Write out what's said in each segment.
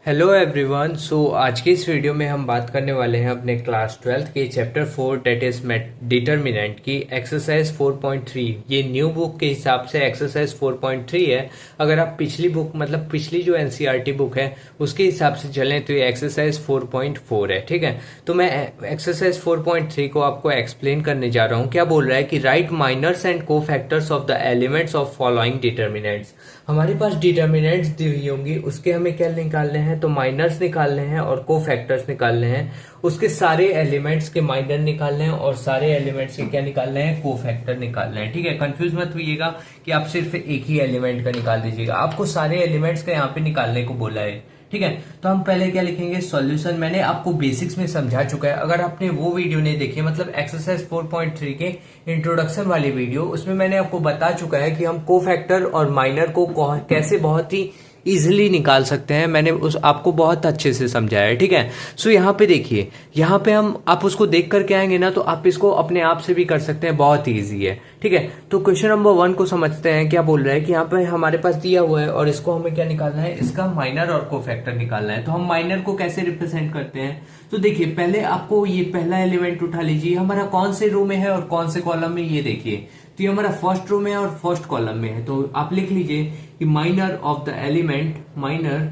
Hello everyone. आज के इस वीडियो में हम बात करने वाले हैं अपने क्लास 12th के चैप्टर 4 डेट इज डिटर्मिनेंट की एक्सरसाइज 4.3। ये न्यू बुक के हिसाब से एक्सरसाइज 4.3 है। अगर आप पिछली बुक मतलब पिछली जो एनसीईआरटी बुक है उसके हिसाब से चलें तो ये एक्सरसाइज 4.4 है। ठीक है, तो मैं एक्सरसाइज 4.3 को आपको एक्सप्लेन करने जा रहा हूँ। क्या बोल रहा है कि राइट माइनर्स एंड को factors of the elements of following determinants. हमारे पास डिटर्मिनेंट्स दी हुई होंगी, उसके हमें क्या निकालने हैं, तो माइनर्स निकालने हैं और को फैक्टर्स निकालने हैं। उसके सारे एलिमेंट्स के माइनर निकालने हैं और सारे एलिमेंट्स के क्या निकालने हैं, को फैक्टर निकालने हैं। ठीक है, कंफ्यूज मत होइएगा कि आप सिर्फ एक ही एलिमेंट का निकाल दीजिएगा, आपको सारे एलिमेंट्स का यहाँ पे निकालने को बोला है। ठीक है, तो हम पहले क्या लिखेंगे, सॉल्यूशन। मैंने आपको बेसिक्स में समझा चुका है, अगर आपने वो वीडियो नहीं देखी मतलब एक्सरसाइज 4.3 के इंट्रोडक्शन वाली वीडियो, उसमें मैंने आपको बता चुका है कि हम को फैक्टर और माइनर को कैसे बहुत ही इजिली निकाल सकते हैं। मैंने उस आपको बहुत अच्छे से समझाया है। ठीक है, सो यहाँ पे देखिए, यहाँ पे हम आप उसको देख करके आएंगे ना तो आप इसको अपने आप से भी कर सकते हैं, बहुत ईजी है। ठीक है, तो क्वेश्चन नंबर 1 को समझते हैं। क्या बोल रहा है कि यहाँ पे हमारे पास दिया हुआ है और इसको हमें क्या निकालना है, इसका माइनर और को फैक्टर निकालना है। तो हम माइनर को कैसे रिप्रेजेंट करते हैं, तो देखिए पहले आपको ये पहला एलिमेंट उठा लीजिए, हमारा कौन से रो में है और कौन से कॉलम में, ये देखिए। तो ये हमारा फर्स्ट रो में है और फर्स्ट कॉलम में है। तो आप लिख लीजिए कि minor of the element, minor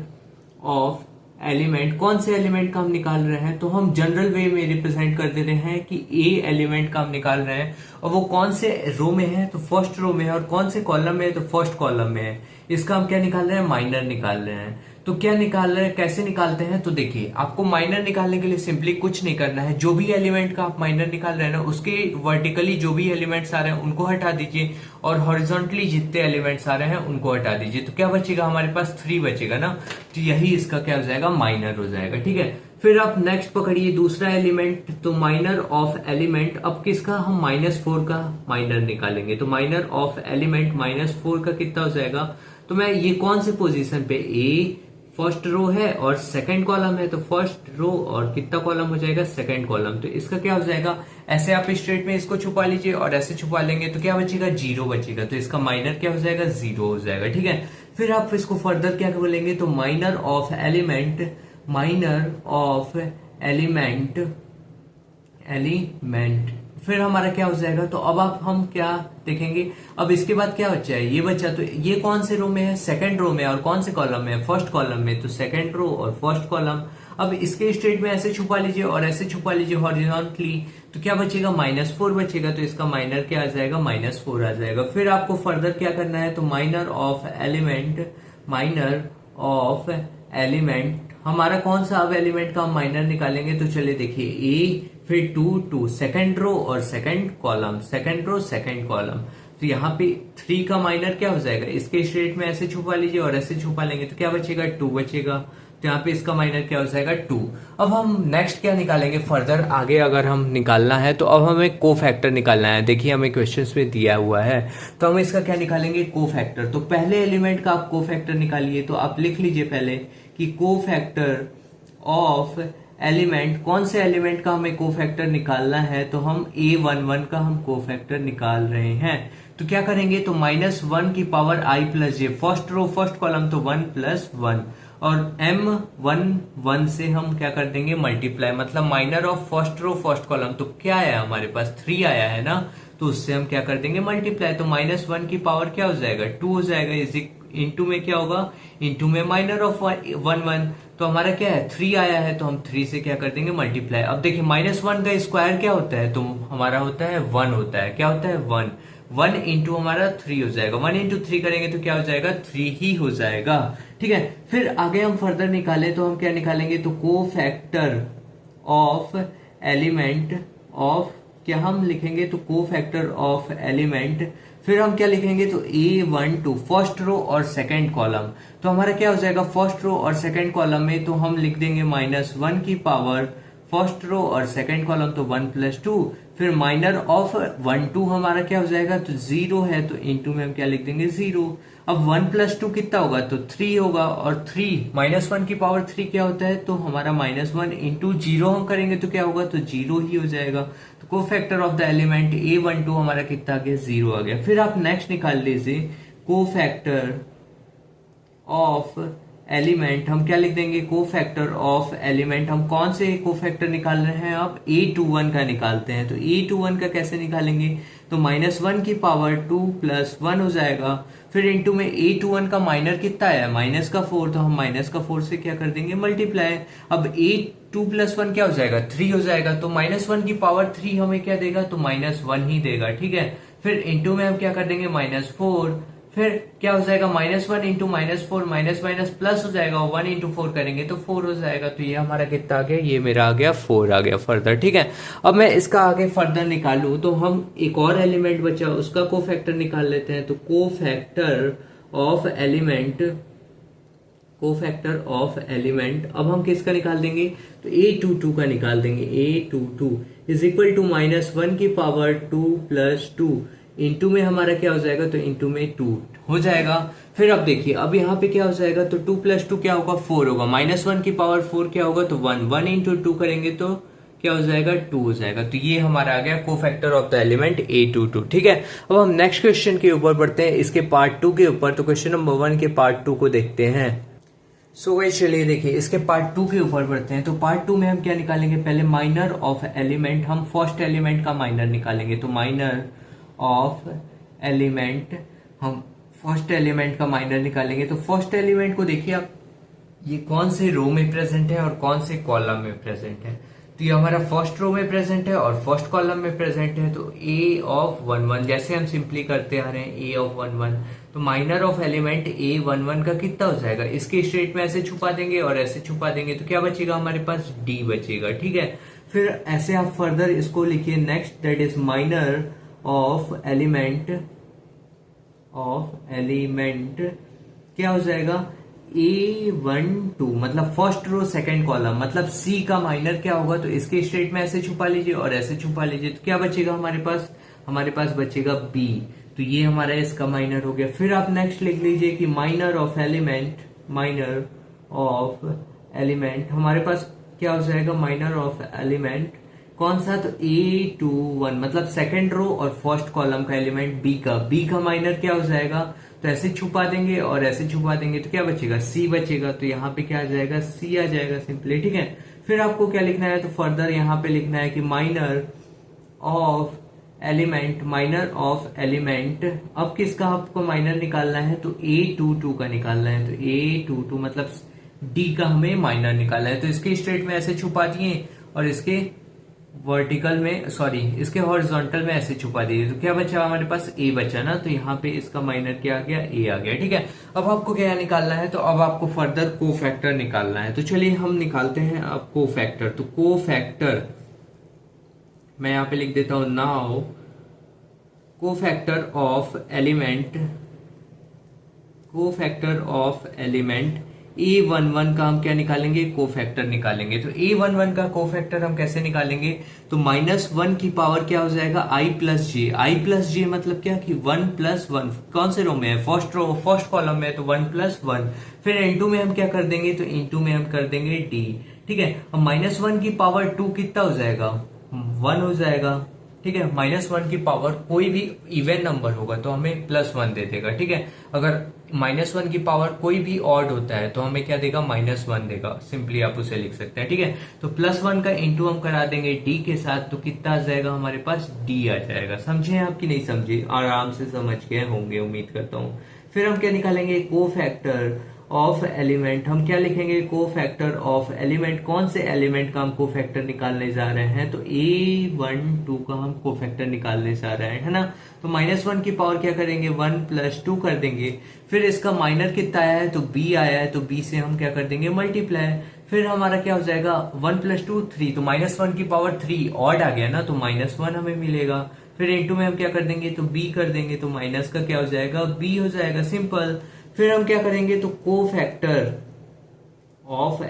of element, कौन से एलिमेंट का हम निकाल रहे हैं, तो हम जनरल वे में रिप्रेजेंट कर देते हैं कि ए एलिमेंट का हम निकाल रहे हैं और वो कौन से रो में है, तो फर्स्ट रो में है, और कौन से कॉलम में है, तो फर्स्ट कॉलम में है। इसका हम क्या निकाल रहे हैं, माइनर निकाल रहे हैं। तो क्या निकाल रहे हैं, कैसे निकालते हैं, तो देखिए आपको माइनर निकालने के लिए सिंपली कुछ नहीं करना है। जो भी एलिमेंट का आप माइनर निकाल रहे हैं ना, उसके वर्टिकली जो भी एलिमेंट्स आ रहे हैं उनको हटा दीजिए और हॉरिजॉन्टली जितने एलिमेंट्स आ रहे हैं उनको हटा दीजिए। तो क्या बचेगा, हमारे पास 3 बचेगा ना, तो यही इसका क्या हो जाएगा, माइनर हो जाएगा। ठीक है, फिर आप नेक्स्ट पकड़िए दूसरा एलिमेंट, तो माइनर ऑफ एलिमेंट। अब किसका, हम -4 का माइनर निकालेंगे। तो माइनर ऑफ एलिमेंट -4 का कितना हो जाएगा, तो मैं ये कौन से पोजीशन पे, ए फर्स्ट रो है और सेकंड कॉलम है, तो फर्स्ट रो और कितना कॉलम हो जाएगा, सेकंड कॉलम। तो इसका क्या हो जाएगा, ऐसे आप स्ट्रेट में इसको छुपा लीजिए और ऐसे छुपा लेंगे तो क्या बचेगा, 0 बचेगा। तो इसका माइनर क्या हो जाएगा, 0 हो जाएगा। ठीक है, फिर आप इसको फर्दर क्या बोलेंगे, तो minor of element, minor of element, element फिर हमारा क्या हो जाएगा। तो अब आप हम क्या देखेंगे, अब इसके बाद क्या बचा है, ये बचा। तो ये कौन से रो में है, सेकंड रो में, और कौन से कॉलम में है, फर्स्ट कॉलम में। तो सेकंड रो और फर्स्ट कॉलम। अब इसके स्ट्रेट में ऐसे छुपा लीजिए और ऐसे छुपा लीजिए हॉरिजॉन्टली, तो क्या बचेगा, -4 बचेगा। तो इसका माइनर क्या आ जाएगा, -4 आ जाएगा। फिर आपको फर्दर क्या करना है, तो minor of element, minor of element, हमारा कौन सा अब एलिमेंट का हम माइनर निकालेंगे। तो चलिए देखिए, ए फिर 2 सेकंड रो और second column, second row second column. तो यहाँ पे 3 का माइनर क्या हो जाएगा, इसके स्ट्रेट में ऐसे छुपा लीजिए और ऐसे छुपा लेंगे तो क्या बचेगा, 2 बचेगा। तो यहाँ पे इसका माइनर क्या हो जाएगा, 2। अब हम नेक्स्ट क्या निकालेंगे, फर्दर आगे अगर हम निकालना है तो अब हमें को फैक्टर निकालना है। देखिए हमें क्वेश्चंस में दिया हुआ है, तो हम इसका क्या निकालेंगे, को फैक्टर। तो पहले एलिमेंट का आप को फैक्टर निकालिए। तो आप लिख लीजिए पहले कि को फैक्टर ऑफ एलिमेंट, कौन से एलिमेंट का हमें को फैक्टर निकालना है, तो हम A11 का हम को फैक्टर निकाल रहे हैं। तो क्या करेंगे, तो -1 की power i plus J, first row first column, तो 1 + 1 और M11 से हम क्या कर देंगे, मल्टीप्लाई, मतलब minor of first row first column. तो क्या आया हमारे पास, 3 आया है ना, तो उससे हम क्या कर देंगे, मल्टीप्लाई। तो -1 की पावर क्या हो जाएगा, 2 हो जाएगा। इसी इंटू में क्या होगा, इंटू में माइनर ऑफ 1 तो हमारा क्या है, 3 आया है, तो हम 3 से क्या कर देंगे, मल्टीप्लाई। अब देखिए -1 का स्क्वायर क्या होता है, तो हमारा होता है 1 होता है। क्या होता है, 1 इंटू हमारा 3 हो जाएगा। 1 इंटू 3 करेंगे तो क्या हो जाएगा, 3 ही हो जाएगा। ठीक है, फिर आगे हम फर्दर निकाले तो हम क्या निकालेंगे, तो को फैक्टर ऑफ एलिमेंट ऑफ, क्या हम लिखेंगे, तो को फैक्टर ऑफ एलिमेंट। फिर हम क्या लिखेंगे, तो A12 फर्स्ट रो और सेकंड कॉलम। तो हमारा क्या हो जाएगा, फर्स्ट रो और सेकंड कॉलम में तो हम लिख देंगे -1 की पावर फर्स्ट रो और सेकंड कॉलम, तो 1 + 2। फिर माइनर ऑफ 1 2 हमारा क्या हो जाएगा, तो 0 है, तो इंटू में हम क्या लिख देंगे, 0। अब 1 + 2 कितना होगा, तो 3 होगा, और 3 -1 की पावर 3 क्या होता है, तो हमारा -1 इंटू 0 हम करेंगे तो क्या होगा, तो 0 ही हो जाएगा। तो को factor of the element A12 हमारा कितना आ गया, 0 आ गया। फिर आप नेक्स्ट निकाल लीजिए को फैक्टर ऑफ एलिमेंट हम क्या लिख देंगे, कोफैक्टर ऑफ एलिमेंट। हम कौन से कोफैक्टर निकाल रहे हैं, अब A21 का निकालते हैं। तो A21 का कैसे निकालेंगे, तो -1 की पावर 2 + 1 हो जाएगा, फिर इंटू में A21 का माइनर कितना है, -4, तो हम -4 से क्या कर देंगे, मल्टीप्लाई। अब A2 + 1 क्या हो जाएगा, 3 हो जाएगा, तो -1 की पावर 3 हमें क्या देगा, तो -1 ही देगा, ठीक है। फिर इंटू में हम क्या कर देंगे, -4, फिर क्या हो जाएगा, -1 इंटू -4, माइनस माइनस प्लस हो जाएगा, 1 इंटू 4 करेंगे तो 4 हो जाएगा। तो ये हमारा कितना आ गया, ये मेरा आ गया 4 आ गया फर्दर, ठीक है। अब मैं इसका आगे फर्दर निकालूं तो हम एक और एलिमेंट बचा उसका कोफैक्टर निकाल लेते हैं। तो कोफैक्टर ऑफ एलिमेंट अब हम किसका निकाल देंगे, तो A22 का निकाल देंगे। A22 इज इक्वल टू -1 की पावर 2 + 2 इंटू में हमारा क्या हो जाएगा, तो इंटू में 2 हो जाएगा। फिर अब देखिए, अब यहाँ पे क्या हो जाएगा, तो 2 + 2 क्या होगा, 4 होगा, -1 की पावर 4 क्या होगा, तो 1 इंटू 2 करेंगे तो क्या हो जाएगा, 2 हो जाएगा। तो ये हमारा आ गया cofactor of the element A22, ठीक है। अब हम नेक्स्ट क्वेश्चन के ऊपर बढ़ते हैं, इसके पार्ट 2 के ऊपर। तो क्वेश्चन नंबर 1 के पार्ट 2 को देखते हैं। सो वही चलिए देखिए, इसके पार्ट 2 के ऊपर बढ़ते हैं। तो पार्ट 2 में हम क्या निकालेंगे, पहले माइनर ऑफ एलिमेंट, हम फर्स्ट एलिमेंट का माइनर निकालेंगे। तो माइनर ऑफ एलिमेंट, हम फर्स्ट एलिमेंट का माइनर निकालेंगे। तो फर्स्ट एलिमेंट को देखिए आप, ये कौन से रो में प्रेजेंट है और कौन से कॉलम में प्रेजेंट है। तो ये हमारा फर्स्ट रो में प्रेजेंट है और फर्स्ट कॉलम में प्रेजेंट है। तो A(1 1), जैसे हम सिंपली करते आ रहे हैं A(1 1), तो माइनर ऑफ एलिमेंट A(1 1) का कितना हो जाएगा, इसके स्ट्रेट में ऐसे छुपा देंगे और ऐसे छुपा देंगे, तो क्या बचेगा हमारे पास, D बचेगा, ठीक है। फिर ऐसे आप फर्दर इसको लिखिए, next that is minor of element क्या हो जाएगा, A(1 2), मतलब फर्स्ट रो सेकंड कॉलम, मतलब C का माइनर क्या होगा, तो इसके स्ट्रेट में ऐसे छुपा लीजिए और ऐसे छुपा लीजिए, तो क्या बचेगा हमारे पास बचेगा B। तो ये हमारा इसका माइनर हो गया। फिर आप नेक्स्ट लिख लीजिए कि माइनर ऑफ एलिमेंट हमारे पास क्या हो जाएगा, माइनर ऑफ एलिमेंट कौन सा, तो A(1), मतलब सेकंड रो और फर्स्ट कॉलम का एलिमेंट B का माइनर क्या हो जाएगा, तो ऐसे छुपा देंगे और ऐसे छुपा देंगे, तो क्या बचेगा, C बचेगा। तो यहाँ पे क्या आ जाएगा, C आ जाएगा सिंपली, ठीक है। फिर आपको क्या लिखना है, तो फर्दर यहाँ पे लिखना है कि माइनर ऑफ एलिमेंट, अब किसका आपको माइनर निकालना है, तो A22 का निकालना है। तो A22 मतलब D का हमें माइनर निकालना है। तो इसके स्ट्रेट में ऐसे छुपा दिए और इसके इसके हॉरिजॉन्टल में ऐसे छुपा दिए, तो क्या बचा हमारे पास, A बचा ना। तो यहाँ पे इसका माइनर क्या आ गया, A आ गया, ठीक है। अब आपको क्या निकालना है, तो अब आपको फर्दर कोफैक्टर निकालना है। तो चलिए हम निकालते हैं अब कोफैक्टर। तो कोफैक्टर मैं यहाँ पे लिख देता हूं, now cofactor of element A(1 का हम क्या निकालेंगे, कोफैक्टर निकालेंगे। तो A(1 का कोफैक्टर हम कैसे निकालेंगे, तो -1 की पावर क्या हो जाएगा, I+J मतलब क्या कि 1 + 1, कौन से रो में है, फर्स्ट कॉलम में है, तो 1 + 1। फिर इंटू में हम क्या कर देंगे, तो इंटू में हम कर देंगे D, ठीक है। अब -1 की पावर 2 कितना हो जाएगा, 1 हो जाएगा, ठीक है। -1 की पावर कोई भी इवन नंबर होगा तो हमें +1 दे देगा, ठीक है। अगर -1 की पावर कोई भी ऑड होता है तो हमें क्या देगा, -1 देगा, सिंपली आप उसे लिख सकते हैं, ठीक है। तो +1 का इंटू हम करा देंगे D के साथ, तो कितना आ जाएगा हमारे पास, D आ जाएगा। समझे आप कि नहीं समझे, आराम से समझ गए होंगे उम्मीद करता हूँ। फिर हम क्या निकालेंगे, कोफैक्टर ऑफ एलिमेंट, हम क्या लिखेंगे, कोफैक्टर ऑफ एलिमेंट, कौन से एलिमेंट का हम कोफैक्टर निकालने जा रहे हैं, तो A(1 का हम कोफैक्टर निकालने जा रहे हैं, है ना। तो -1 की पावर क्या करेंगे, 1 + 2 कर देंगे। फिर इसका माइनर कितना आया है, तो B आया है, तो B से हम क्या कर देंगे, मल्टीप्लाई। फिर हमारा क्या हो जाएगा, 1 + 2 3, तो -1 की पावर 3 ऑड आ गया ना, तो -1 हमें मिलेगा। फिर इंटू में हम क्या कर देंगे, तो B कर देंगे, तो माइनस का क्या हो जाएगा, B हो जाएगा, सिंपल। फिर हम क्या करेंगे, तो कोफैक्टर ऑफ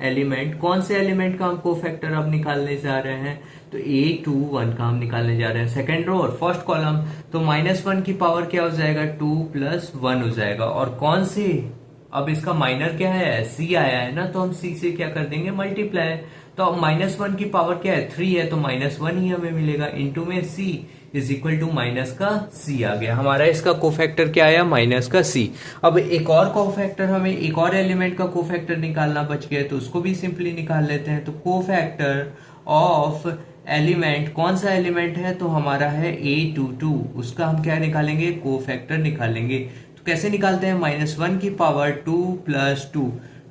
एलिमेंट कौन से एलिमेंट का हम कोफैक्टर अब निकालने जा रहे हैं, तो A(1 का हम निकालने जा रहे हैं, सेकंड रो और फर्स्ट कॉलम। तो -1 की पावर क्या हो जाएगा, 2 + 1 हो जाएगा। और कौन से, अब इसका माइनर क्या है, C आया है ना, तो हम C से क्या कर देंगे, मल्टीप्लाई। तो अब -1 की पावर क्या है, 3 है, तो -1 ही हमें मिलेगा, इंटू में C is equal to minus का सी आ गया। हमारा इसका कोफैक्टर क्या आया, माइनस का सी। अब एक और कोफैक्टर, हमें एक और एलिमेंट का कोफैक्टर निकालना बच गया, तो उसको भी सिंपली निकाल लेते हैं। तो कोफैक्टर ऑफ एलिमेंट, कौन सा एलिमेंट है, तो हमारा है A22, उसका हम क्या निकालेंगे, कोफैक्टर निकालेंगे। तो कैसे निकालते हैं, -1 की पावर 2 + 2,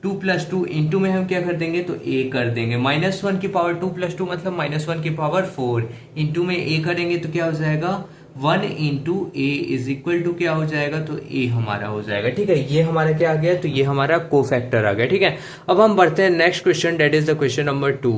2 + 2 इंटू में हम क्या कर देंगे, तो a कर देंगे। -1 की पावर 2 + 2 मतलब -1 की पावर 4 इंटू में a करेंगे तो क्या हो जाएगा, 1 into A is equal to क्या हो जाएगा, तो a हमारा हो जाएगा। ठीक है, ये हमारा क्या आ गया, तो ये हमारा कोफैक्टर आ गया। ठीक है, अब हम बढ़ते हैं next question, that is the question number 2।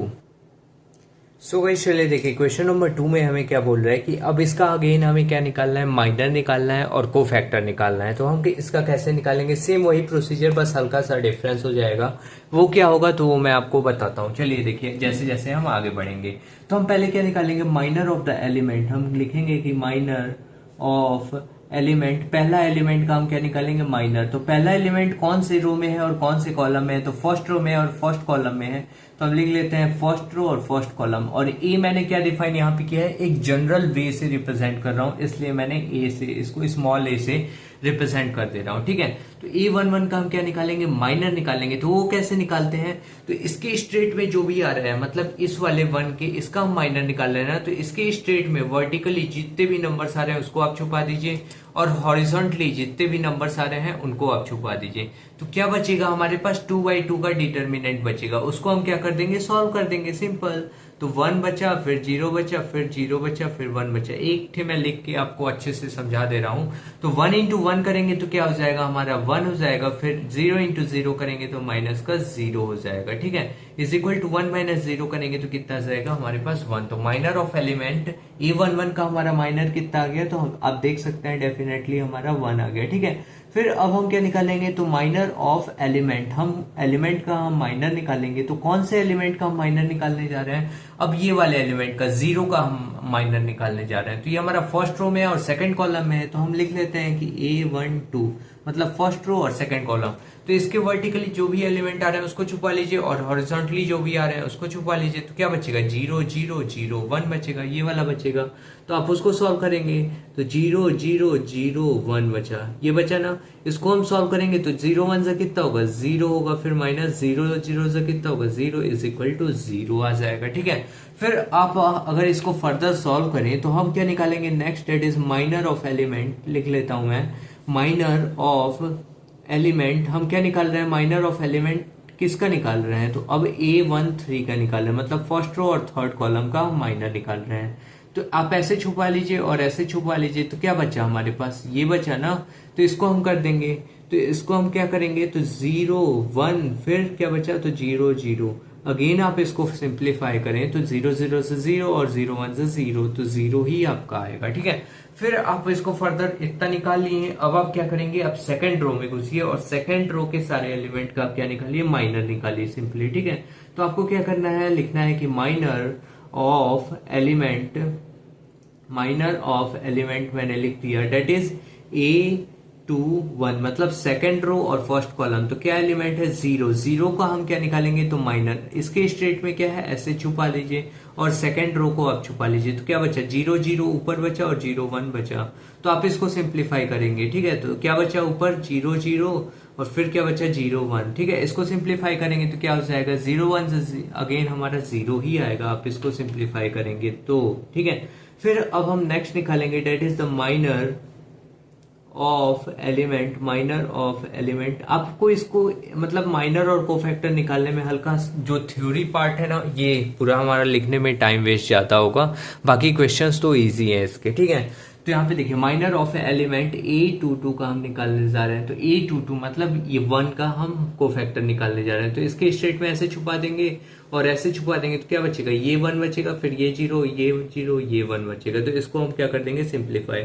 So guys चलिए देखिए, क्वेश्चन नंबर 2 में हमें क्या बोल रहा है कि अब इसका अगेन हमें क्या निकालना है, माइनर निकालना है और कोफैक्टर निकालना है। तो हम इसका कैसे निकालेंगे, सेम वही प्रोसीजर, बस हल्का सा डिफरेंस हो जाएगा। वो क्या होगा तो वो मैं आपको बताता हूँ। चलिए देखिए, जैसे जैसे हम आगे बढ़ेंगे तो हम पहले क्या निकालेंगे, माइनर ऑफ द एलिमेंट। हम लिखेंगे कि माइनर ऑफ एलिमेंट, पहला एलिमेंट का हम क्या निकालेंगे, माइनर। तो पहला एलिमेंट कौन से रो में है और कौन से कॉलम में है, तो फर्स्ट रो में और फर्स्ट कॉलम में है। तो हम लिख लेते हैं फर्स्ट रो और फर्स्ट कॉलम। और ए मैंने क्या डिफाइन यहाँ पे किया है, एक जनरल वे से रिप्रेजेंट कर रहा हूं, इसलिए मैंने ए से, इसको स्मॉल ए से रिप्रेजेंट कर दे रहा हूं। ठीक है, तो A11 का हम क्या निकालेंगे, माइनर निकालेंगे। तो वो कैसे निकालते हैं, तो इसके स्ट्रेट में जो भी आ रहा है, मतलब इस वाले 1 के, इसका हम माइनर निकाल रहे हैं ना, तो इसके स्ट्रेट में वर्टिकली जितने भी नंबर्स आ रहे हैं उसको आप छुपा दीजिए, और हॉरिजॉन्टली जितने भी नंबर्स आ रहे हैं उनको आप छुपा दीजिए। तो क्या बचेगा हमारे पास, 2/2 का डिटर्मिनेंट बचेगा, उसको हम क्या कर देंगे, सॉल्व कर देंगे, सिंपल। तो 1 बचा, फिर 0 बचा, फिर 0 बचा, फिर 1 बचा। एक थे मैं लिख के आपको अच्छे से समझा दे रहा हूं। तो 1 इंटू 1 करेंगे तो क्या हो जाएगा, हमारा 1 हो जाएगा। फिर 0 इंटू 0 करेंगे तो माइनस का 0 हो जाएगा। ठीक है, इज इक्वल टू 1 - 0 करेंगे तो कितना जाएगा हमारे पास, 1। तो माइनर ऑफ एलिमेंट A11 का हमारा माइनर कितना आ गया, तो आप देख सकते हैं डेफिनेटली हमारा 1 आ गया। ठीक है, फिर अब हम क्या निकालेंगे, तो माइनर ऑफ एलिमेंट, हम एलिमेंट का हम माइनर निकालेंगे। तो कौन से एलिमेंट का हम माइनर निकालने जा रहे हैं, अब ये वाले एलिमेंट का, 0 का हम माइनर निकालने जा रहे हैं। तो ये हमारा फर्स्ट रो में है और सेकंड कॉलम में है। तो हम लिख लेते हैं कि A12 मतलब फर्स्ट रो और सेकंड कॉलम। तो इसके वर्टिकली जो भी एलिमेंट आ रहे हैं उसको छुपा लीजिए, और हॉरिजॉन्टली जो भी आ रहे हैं उसको छुपा लीजिए। तो क्या बचेगा, 0 0 0 1 बचेगा, ये वाला बचेगा। तो आप उसको सॉल्व करेंगे तो 0 0 0 1 बचा, ये बचा ना। इसको हम सॉल्व करेंगे तो 0 1 से कितना होगा, 0 होगा, फिर माइनस 0 0 से कितना होगा, 0 इज इक्वल टू 0 आ जाएगा। ठीक है, फिर आप अगर इसको फर्दर सॉल्व करें तो हम क्या निकालेंगे next, that is minor of element. लिख लेता हूं मैं, माइनर ऑफ एलिमेंट हम क्या निकाल रहे हैं, माइनर ऑफ एलिमेंट किसका निकाल रहे हैं, तो अब A13 का निकाल रहे हैं, मतलब फर्स्ट रो और थर्ड कॉलम का हम माइनर निकाल रहे हैं। तो आप ऐसे छुपा लीजिए और ऐसे छुपा लीजिए, तो क्या बचा हमारे पास, ये बचा ना। तो इसको हम कर देंगे, तो इसको हम क्या करेंगे, तो 0 1, फिर क्या बचा, तो 0 0। अगेन आप इसको सिंप्लीफाई करें तो 0 0 से 0 और 0 1 से 0, तो 0 ही आपका आएगा। ठीक है, फिर आप इसको फर्दर इतना निकाल लिए। अब आप क्या करेंगे, आप सेकंड रो में घुसिए और सेकंड रो के सारे एलिमेंट का आप क्या निकालिए, माइनर निकालिए सिंपली। ठीक है, तो आपको क्या करना है, लिखना है कि minor of element, minor of element मैंने लिख दिया, डेट इज A21 मतलब सेकंड रो और फर्स्ट कॉलम। तो क्या एलिमेंट है, 0 0 का हम क्या निकालेंगे, तो माइनर। इसके स्ट्रेट में क्या है, ऐसे छुपा लीजिए और सेकंड रो को आप छुपा लीजिए। तो क्या बचा, 0 0 ऊपर बचा और 0 1 बचा। तो आप इसको सिंप्लीफाई करेंगे। ठीक है, तो क्या बचा ऊपर, 0 0 और फिर क्या बचा, 0 1। ठीक है, इसको सिंप्लीफाई करेंगे तो क्या हो जाएगा, 0 1 से अगेन हमारा 0 ही आएगा। आप इसको सिंप्लीफाई करेंगे तो ठीक है, फिर अब हम नेक्स्ट निकालेंगे, that is the minor of element, minor of element. आपको इसको मतलब माइनर और कोफैक्टर निकालने में हल्का जो थ्योरी पार्ट है ना, ये पूरा हमारा लिखने में टाइम वेस्ट जाता होगा, बाकी क्वेश्चंस तो इजी है इसके। ठीक है, तो यहाँ पे देखिए माइनर ऑफ एलिमेंट A22 का हम निकालने जा रहे हैं। तो A22 मतलब ये 1 का हम कोफैक्टर निकालने जा रहे हैं। तो इसके स्टेट में ऐसे छुपा देंगे और ऐसे छुपा देंगे तो क्या बचेगा, ये 1 बचेगा, फिर ये 0 ये 0 ये 1 बचेगा। तो इसको हम क्या कर देंगे, सिंप्लीफाई।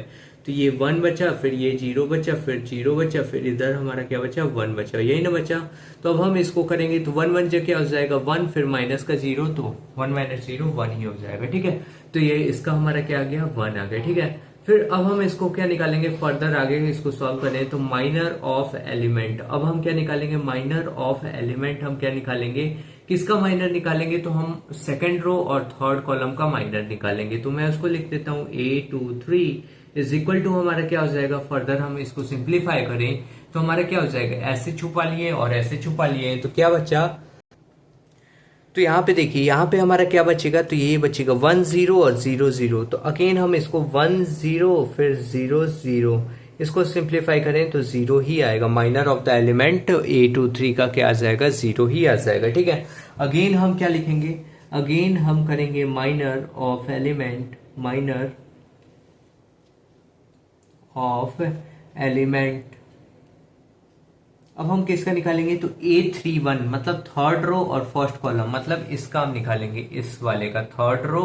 तो ये 1 बचा, फिर ये 0 बचा, फिर 0 बचा, फिर इधर हमारा क्या बचा, 1 बचा, यही ना बचा। तो अब हम इसको करेंगे तो 1 1 जो क्या हो जाएगा 1, फिर माइनस का 0, तो 1 - 0 1 ही हो जाएगा। ठीक है, तो ये इसका हमारा क्या आ गया, 1 आ गया। ठीक है, फिर अब हम इसको क्या निकालेंगे, फर्दर आगे इसको सॉल्व करें तो माइनर ऑफ एलिमेंट। अब हम क्या निकालेंगे, माइनर ऑफ एलिमेंट हम क्या निकालेंगे किसका माइनर निकालेंगे, तो हम सेकंड रो और थर्ड कॉलम का माइनर निकालेंगे। तो मैं उसको लिख देता हूं A23 इज इक्वल टू हमारा क्या हो जाएगा, फर्दर हम इसको सिंप्लीफाई करें तो हमारा क्या हो जाएगा, ऐसे छुपा लिए और ऐसे छुपा लिए तो क्या बचा, तो यहाँ पे देखिए यहाँ पे हमारा क्या बचेगा, तो ये बचेगा 1 0 और 0 0। तो अगेन हम इसको 1 0 फिर 0 0 इसको सिंप्लीफाई करें तो 0 ही आएगा। Minor of the element A23 का क्या आ जाएगा, 0 ही आ जाएगा। ठीक है, अगेन हम क्या लिखेंगे, अगेन हम करेंगे minor of element, minor of element. अब हम किसका निकालेंगे, तो A31 मतलब थर्ड रो और फर्स्ट कॉलम, मतलब इसका हम निकालेंगे, इस वाले का थर्ड रो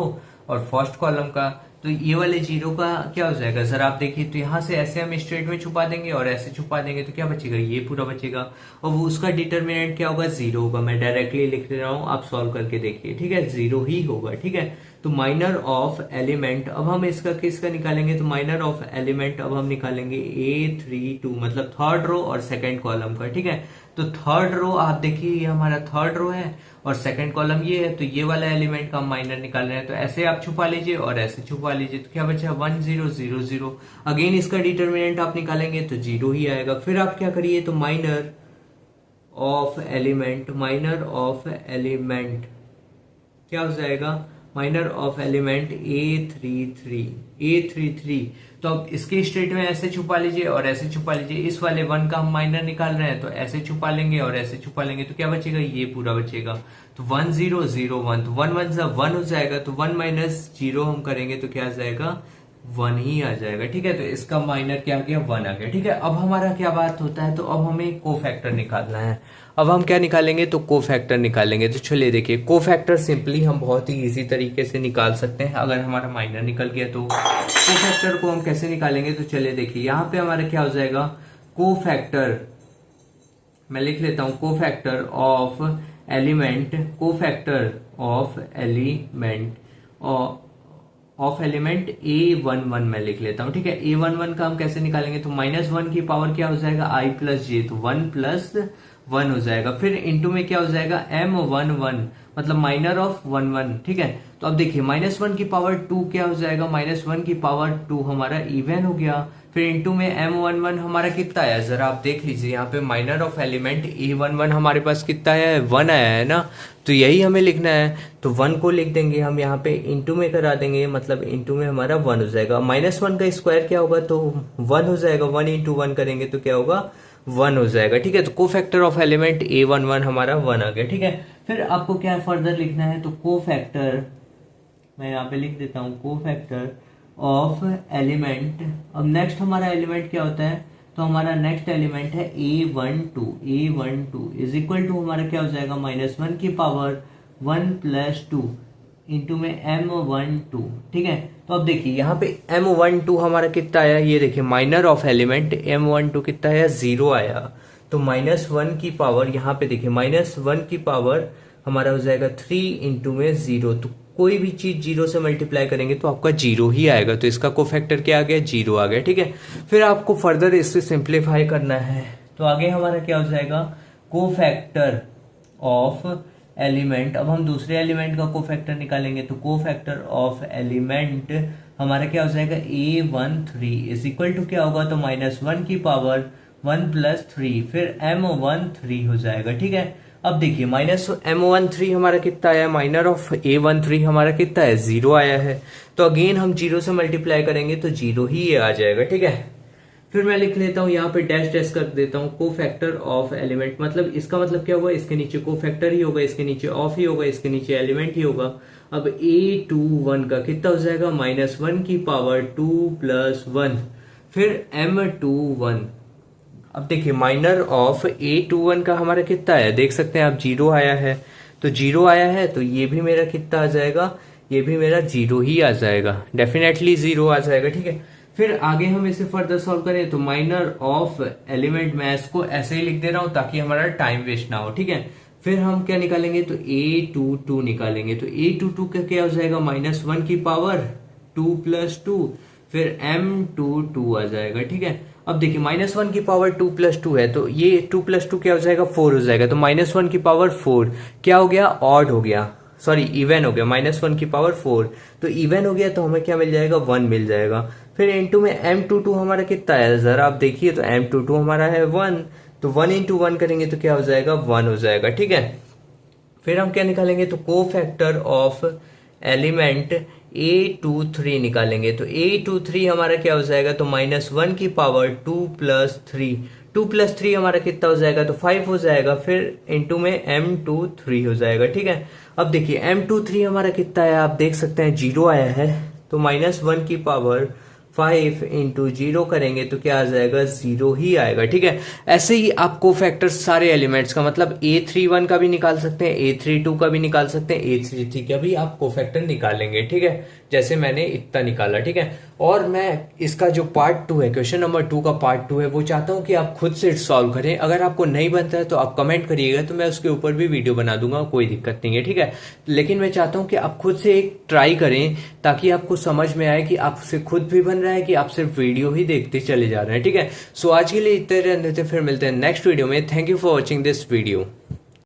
और फर्स्ट कॉलम का। तो ये वाले जीरो का क्या हो जाएगा, जरा आप देखिए, तो यहां से ऐसे हम स्ट्रेट में छुपा देंगे और ऐसे छुपा देंगे तो क्या बचेगा, ये पूरा बचेगा। और वो उसका डिटर्मिनेंट क्या होगा, 0 होगा। मैं डायरेक्टली लिख दे रहा हूं, आप सॉल्व करके देखिए। ठीक है, 0 ही होगा। ठीक है, तो माइनर ऑफ एलिमेंट, अब हम इसका किसका निकालेंगे, तो माइनर ऑफ एलिमेंट अब हम निकालेंगे A32 मतलब थर्ड रो और सेकंड कॉलम का। ठीक है, तो थर्ड रो आप देखिए, ये हमारा थर्ड रो है और सेकंड कॉलम ये है, तो ये वाला एलिमेंट का हम माइनर निकाल रहे हैं। तो ऐसे आप छुपा लीजिए और ऐसे छुपा लीजिए तो क्या बचा, 1 0 0 0। अगेन इसका डिटर्मिनेंट आप निकालेंगे तो 0 ही आएगा। फिर आप क्या करिए, तो minor of element, minor of element क्या हो जाएगा, माइनर ऑफ एलिमेंट A33। तो अब इसके स्टेट में ऐसे छुपा लीजिए और ऐसे छुपा लीजिए। इस वाले 1 का हम माइनर निकाल रहे हैं तो ऐसे छुपा लेंगे और ऐसे छुपा लेंगे तो क्या बचेगा, ये पूरा बचेगा। तो 1 0 0 1, तो 1 1 सा 1 हो जाएगा। तो 1 माइनस 0 हम करेंगे तो क्या आ जाएगा, 1 ही आ जाएगा। ठीक है, तो इसका माइनर क्या आ गया, 1 आ गया। ठीक है, अब हमारा क्या बात होता है, तो अब हमें कोफैक्टर निकालना है। अब हम क्या निकालेंगे, तो कोफैक्टर निकालेंगे। तो चलिए देखिए, कोफैक्टर सिंपली हम बहुत ही इजी तरीके से निकाल सकते हैं। अगर हमारा माइनर निकल गया तो कोफैक्टर को हम कैसे निकालेंगे, तो चलिए देखिए, यहाँ पे हमारा क्या हो जाएगा, कोफैक्टर, मैं लिख लेता हूं, cofactor of element, cofactor of element of element A11 मैं लिख लेता हूं। ठीक है, A11 का हम कैसे निकालेंगे, तो -1 की पावर क्या हो जाएगा, I प्लस J, तो 1 प्लस 1 हो जाएगा। फिर इंटू में क्या हो जाएगा, M11 मतलब माइनर ऑफ 1 1। ठीक है, तो अब देखिए -1 की पावर 2 क्या हो जाएगा, -1 की पावर 2 हमारा इवन हो गया। फिर इंटू में M11 हमारा कितना आया, जरा आप देख लीजिए, यहाँ पे माइनर ऑफ एलिमेंट A11 हमारे पास कितना आया है, 1 आया है ना। तो यही हमें लिखना है, तो 1 को लिख देंगे हम यहाँ पे, इंटू में करा देंगे, मतलब इंटू में हमारा 1 हो जाएगा। -1 का स्क्वायर क्या होगा, तो 1 हो जाएगा। 1 इंटू 1 करेंगे तो क्या होगा, 1 हो जाएगा। ठीक है, तो कोफैक्टर ऑफ एलिमेंट A11 हमारा 1 आ गया। ठीक है, फिर आपको क्या फर्दर लिखना है, तो कोफैक्टर, मैं यहाँ पे लिख देता हूँ, कोफैक्टर ऑफ एलिमेंट। अब नेक्स्ट हमारा एलिमेंट क्या होता है, तो हमारा नेक्स्ट एलिमेंट है A12 इज इक्वल टू हमारा क्या हो जाएगा, -1 की पावर 1 प्लस 2 इंटू में M12। ठीक है, तो अब देखिए यहाँ पे M12 हमारा कितना आया, ये देखिए माइनर ऑफ एलिमेंट M12 कितना आया, 0 आया। तो -1 की पावर यहाँ पे देखिए, -1 की पावर हमारा हो जाएगा 3 इंटू में 0। तो कोई भी चीज 0 से मल्टीप्लाई करेंगे तो आपका 0 ही आएगा। तो इसका कोफैक्टर क्या आ गया, 0 आ गया। ठीक है, फिर आपको फर्दर इससे सिंप्लीफाई करना है। तो आगे हमारा क्या हो जाएगा, कोफैक्टर ऑफ एलिमेंट। अब हम दूसरे एलिमेंट का कोफैक्टर निकालेंगे, तो कोफैक्टर ऑफ एलिमेंट हमारा क्या हो जाएगा, A13 इज इक्वल टू क्या होगा, तो -1 की पावर 1 प्लस 3 फिर M13 हो जाएगा। ठीक है, अब देखिए -M13 हमारा कितना आया, माइनर ऑफ A13 हमारा कितना है, 0 आया है। तो अगेन हम 0 से मल्टीप्लाई करेंगे तो 0 ही आ जाएगा। ठीक है, फिर मैं लिख लेता हूं यहाँ पे डैश डैश कर देता हूँ, कोफैक्टर ऑफ एलिमेंट, मतलब इसका मतलब क्या होगा, इसके नीचे कोफैक्टर ही होगा, इसके नीचे ऑफ ही होगा, इसके नीचे एलिमेंट ही होगा। अब A21 का कितना हो जाएगा, -1 की पावर 2 प्लस 1 फिर M21। अब देखिए माइनर ऑफ A21 का हमारा कितना है, देख सकते हैं आप, 0 आया है। तो 0 आया है तो ये भी मेरा कितना आ जाएगा, ये भी मेरा 0 ही आ जाएगा, डेफिनेटली 0 आ जाएगा। ठीक है, फिर आगे हम इसे फर्दर सॉल्व करें, तो माइनर ऑफ एलिमेंट, मैं इसको ऐसे ही लिख दे रहा हूं ताकि हमारा टाइम वेस्ट ना हो। ठीक है, फिर हम क्या निकालेंगे, तो A22 निकालेंगे। तो A22 का क्या हो जाएगा, -1 की पावर 2 प्लस 2 फिर M22 आ जाएगा। ठीक है, अब देखिए -1 की पावर 2 + 2 है, तो ये 2 + 2 क्या हो जाएगा, 4 हो जाएगा। तो -1 की पावर 4 क्या हो गया, ऑड हो गया, सॉरी इवन हो गया। -1 की पावर 4 तो इवन हो गया, तो हमें क्या मिल जाएगा, 1 मिल जाएगा। फिर इनटू में m22 हमारा कितना है, जरा आप देखिए, तो m22 हमारा है 1, तो 1 × 1 करेंगे तो क्या हो जाएगा, 1 हो जाएगा, ठीक है। फिर हम क्या निकालेंगे, तो को फैक्टर ऑफ एलिमेंट A23 निकालेंगे। तो A23 हमारा क्या हो जाएगा, तो -1 की पावर 2 + 3, 2 + 3 हमारा कितना हो जाएगा, तो 5 हो जाएगा। फिर इनटू में m23 हो जाएगा, ठीक है। अब देखिए m23 हमारा कितना है, आप देख सकते हैं 0 आया है, तो -1 की पावर 5 × 0 करेंगे तो क्या आ जाएगा, 0 ही आएगा, ठीक है। ऐसे ही आप कोफैक्टर सारे एलिमेंट्स का, मतलब A31 का भी निकाल सकते हैं, A32 का भी निकाल सकते हैं, A33 का भी आप कोफैक्टर निकालेंगे, ठीक है। जैसे मैंने इतना निकाला, ठीक है। और मैं इसका जो पार्ट 2 है, क्वेश्चन नंबर 2 का पार्ट 2 है, वो चाहता हूं कि आप खुद से सॉल्व करें। अगर आपको नहीं बनता है तो आप कमेंट करिएगा, तो मैं उसके ऊपर भी वीडियो बना दूंगा, कोई दिक्कत नहीं है, ठीक है। लेकिन मैं चाहता हूं कि आप खुद से एक ट्राई करें, ताकि आपको समझ में आए कि आपसे खुद भी बन रहा है कि आप सिर्फ वीडियो ही देखते चले जा रहे हैं, ठीक है। सो आज के लिए इतने रहने देते, फिर मिलते हैं नेक्स्ट वीडियो में। Thank you for watching this video.